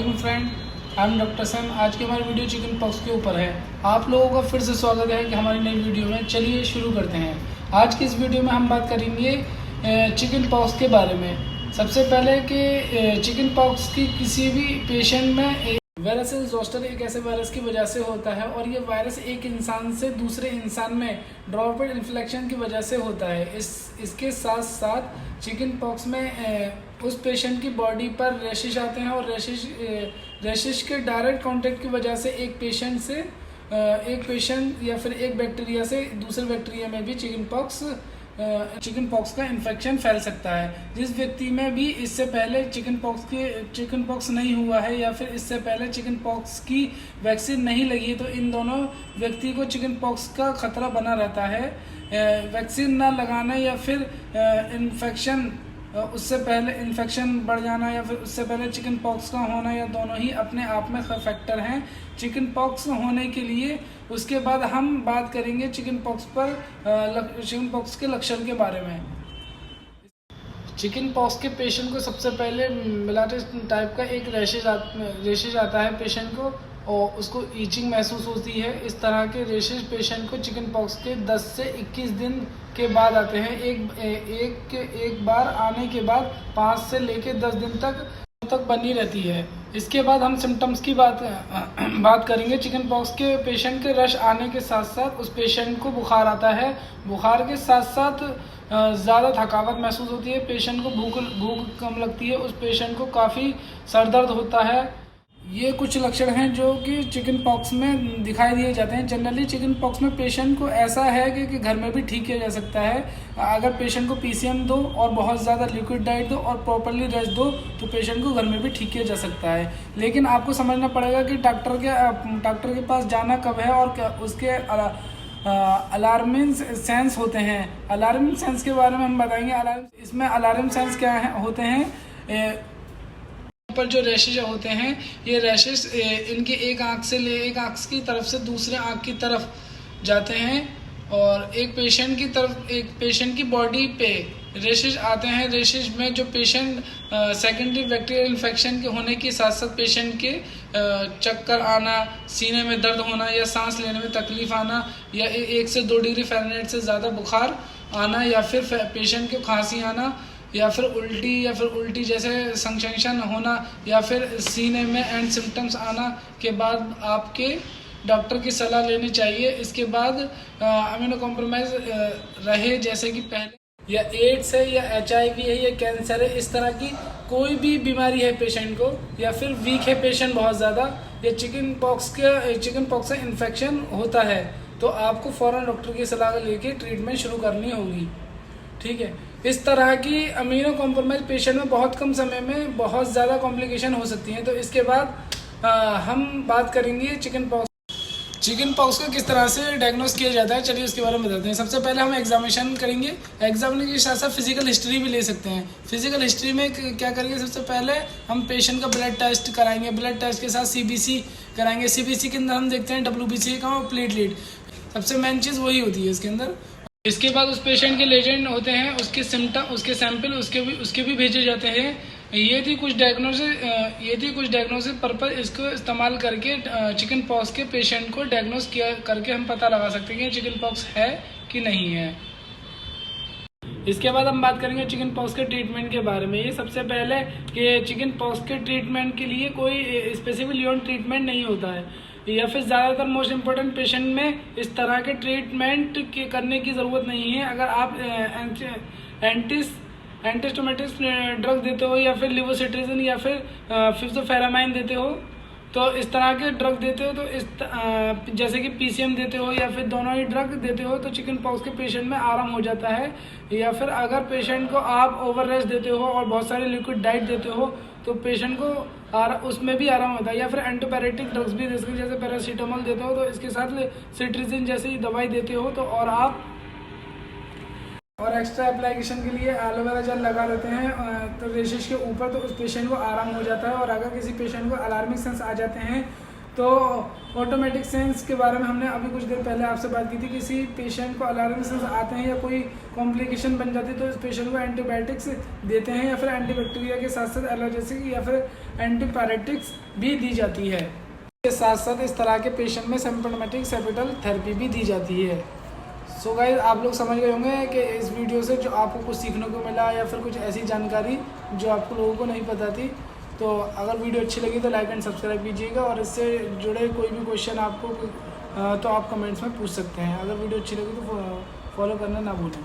वालेकुम friend, I am doctor Sam. आज की हमारी वीडियो चिकन पॉक्स के ऊपर है। आप लोगों का फिर से स्वागत है कि हमारी नई वीडियो में। चलिए शुरू करते हैं। आज की इस वीडियो में हम बात करेंगे चिकन पॉक्स के बारे में। सबसे पहले कि चिकन पॉक्स की किसी भी पेशेंट में वायरस जोस्टर एक ऐसे वायरस की वजह से होता है और ये वायरस एक इंसान से दूसरे इंसान में ड्रॉपलेट इन्फ्लेक्शन की वजह से होता है। इसके साथ साथ चिकन पॉक्स में उस पेशेंट की बॉडी पर रैशेज आते हैं और रैशेज के डायरेक्ट कांटेक्ट की वजह से एक पेशेंट या फिर एक बैक्टीरिया से दूसरे बैक्टीरिया में भी चिकन पॉक्स का इन्फेक्शन फैल सकता है। जिस व्यक्ति में भी इससे पहले चिकन पॉक्स नहीं हुआ है या फिर इससे पहले चिकन पॉक्स की वैक्सीन नहीं लगी तो इन दोनों व्यक्ति को चिकन पॉक्स का खतरा बना रहता है। वैक्सीन ना लगाना या फिर उससे पहले इन्फेक्शन बढ़ जाना या फिर उससे पहले चिकन पॉक्स का होना, या दोनों ही अपने आप में फैक्टर हैं चिकन पॉक्स होने के लिए। उसके बाद हम बात करेंगे चिकन पॉक्स के लक्षण के बारे में। चिकन पॉक्स के पेशेंट को सबसे पहले मिलाटिस टाइप का एक रैशेज आता है पेशेंट को, और उसको ईचिंग महसूस होती है। इस तरह के रेशेज पेशेंट को चिकन पॉक्स के 10 से 21 दिन के बाद आते हैं। एक बार आने के बाद 5 से लेकर 10 दिन तक बनी रहती है। इसके बाद हम सिम्टम्स की बात करेंगे। चिकन पॉक्स के पेशेंट के रश आने के साथ साथ उस पेशेंट को बुखार आता है। बुखार के साथ साथ ज़्यादा थकावट महसूस होती है। पेशेंट को भूख कम लगती है। उस पेशेंट को काफ़ी सर दर्द होता है। ये कुछ लक्षण हैं जो कि चिकन पॉक्स में दिखाई दिए जाते हैं। जनरली चिकन पॉक्स में पेशेंट को ऐसा है कि घर में भी ठीक किया जा सकता है। अगर पेशेंट को पीसीएम दो और बहुत ज़्यादा लिक्विड डाइट दो और प्रॉपरली रेस्ट दो तो पेशेंट को घर में भी ठीक किया जा सकता है। लेकिन आपको समझना पड़ेगा कि डॉक्टर के पास जाना कब है और उसके अलार्मिंग सेंस होते हैं। अलार्मिंग सेंस के बारे में हम बताएंगे। इसमें अलार्मिंग सेंस क्या होते हैं। पर जो रैशेज होते हैं, ये रैशेज इनकी एक आँख की तरफ से दूसरे आँख की तरफ जाते हैं और एक पेशेंट की बॉडी पे रैशेज आते हैं। रैशेज में जो पेशेंट सेकेंडरी बैक्टीरियल इन्फेक्शन के होने के साथ साथ पेशेंट के चक्कर आना, सीने में दर्द होना या सांस लेने में तकलीफ आना, या 1 से 2 डिग्री फ़ारेनहाइट से ज़्यादा बुखार आना, या फिर पेशेंट को खांसी आना, या फिर उल्टी जैसे सेंसेशन होना, या फिर सीने में एंड सिम्टम्स आना के बाद आपके डॉक्टर की सलाह लेनी चाहिए। इसके बाद इम्यूनो कॉम्प्रोमाइज रहे, जैसे कि पहले या एड्स है या HIV है या कैंसर है, इस तरह की कोई भी बीमारी है पेशेंट को, या फिर वीक है पेशेंट बहुत ज़्यादा, या चिकन पॉक्स का इन्फेक्शन होता है, तो आपको फ़ौरन डॉक्टर की सलाह लेके ट्रीटमेंट शुरू करनी होगी। ठीक है। इस तरह की अमीनो कॉम्प्रोमाइज पेशेंट में बहुत कम समय में बहुत ज़्यादा कॉम्प्लिकेशन हो सकती हैं। तो इसके बाद हम बात करेंगे चिकन पॉक्स को किस तरह से डायग्नोस किया जाता है। चलिए उसके बारे में बताते हैं। सबसे पहले हम एग्जामिनेशन करेंगे। एग्जामिनेशन के साथ साथ फिजिकल हिस्ट्री भी ले सकते हैं। फिजिकल हिस्ट्री में क्या करेंगे, सबसे पहले हम पेशेंट का ब्लड टेस्ट कराएंगे। ब्लड टेस्ट के साथ CBC कराएंगे। CBC के अंदर हम देखते हैं WBC का और प्लेटलेट। सबसे मेन चीज़ वही होती है इसके अंदर। इसके बाद उस पेशेंट के लेजेंड होते हैं, उसके सिम्टम, उसके सैंपल उसके भी भेजे जाते हैं। ये थी कुछ डायग्नोसिस पर्पस। इसको इस्तेमाल करके चिकन पॉक्स के पेशेंट को डायग्नोस करके हम पता लगा सकते हैं कि चिकन पॉक्स है कि नहीं है। इसके बाद हम बात करेंगे चिकन पॉक्स के ट्रीटमेंट के बारे में। ये सबसे पहले कि चिकन पॉक्स के ट्रीटमेंट के लिए कोई स्पेसिफिक लियोन ट्रीटमेंट नहीं होता है, या फिर ज़्यादातर मोस्ट इम्पोर्टेंट पेशेंट में इस तरह के ट्रीटमेंट करने की ज़रूरत नहीं है। अगर आप एंटीस्टोमेटिक ड्रग देते हो या फिर लिवोसिट्रिजिन या फिर फिफ्थोफेरामाइन देते हो, तो इस तरह के ड्रग देते हो, तो जैसे कि PCM देते हो या फिर दोनों ही ड्रग देते हो, तो चिकन पॉक्स के पेशेंट में आराम हो जाता है। या फिर अगर पेशेंट को आप ओवर रेस्ट देते हो और बहुत सारे लिक्विड डाइट देते हो तो पेशेंट को उसमें भी आराम होता है। या फिर एंटीपायरेटिक ड्रग्स भी दे सकते हैं, जैसे पैरासीटामोल देते हो तो इसके साथ सिट्रिजिन जैसी दवाई देते हो तो, और एक्स्ट्रा एप्लीकेशन के लिए एलोवेरा जेल लगा देते हैं तो रेशेज के ऊपर, तो उस पेशेंट को आराम हो जाता है। और अगर किसी पेशेंट को अलार्मिंग सेंस आ जाते हैं तो ऑटोमेटिक सेंस के बारे में हमने अभी कुछ देर पहले आपसे बात की थी। किसी पेशेंट को अलार्मिंग सेंस आते हैं या कोई कॉम्प्लिकेशन बन जाती है तो इस पेशेंट को एंटीबायोटिक्स देते हैं या फिर एंटीबैक्टीरिया के साथ साथ एलर्जेसिक या फिर एंटीपायरेटिक्स भी दी जाती है। के साथ साथ इस तरह के पेशेंट में सिम्पटोमेटिक सेपिटल थेरेपी भी दी जाती है। सो गाइस, आप लोग समझ गए होंगे कि इस वीडियो से जो आपको कुछ सीखने को मिला या फिर कुछ ऐसी जानकारी जो आपको लोगों को नहीं पता थी। तो अगर वीडियो अच्छी लगी तो लाइक एंड सब्सक्राइब कीजिएगा और इससे जुड़े कोई भी क्वेश्चन आपको तो आप कमेंट्स में पूछ सकते हैं। अगर वीडियो अच्छी लगी तो फॉलो करना ना भूलें।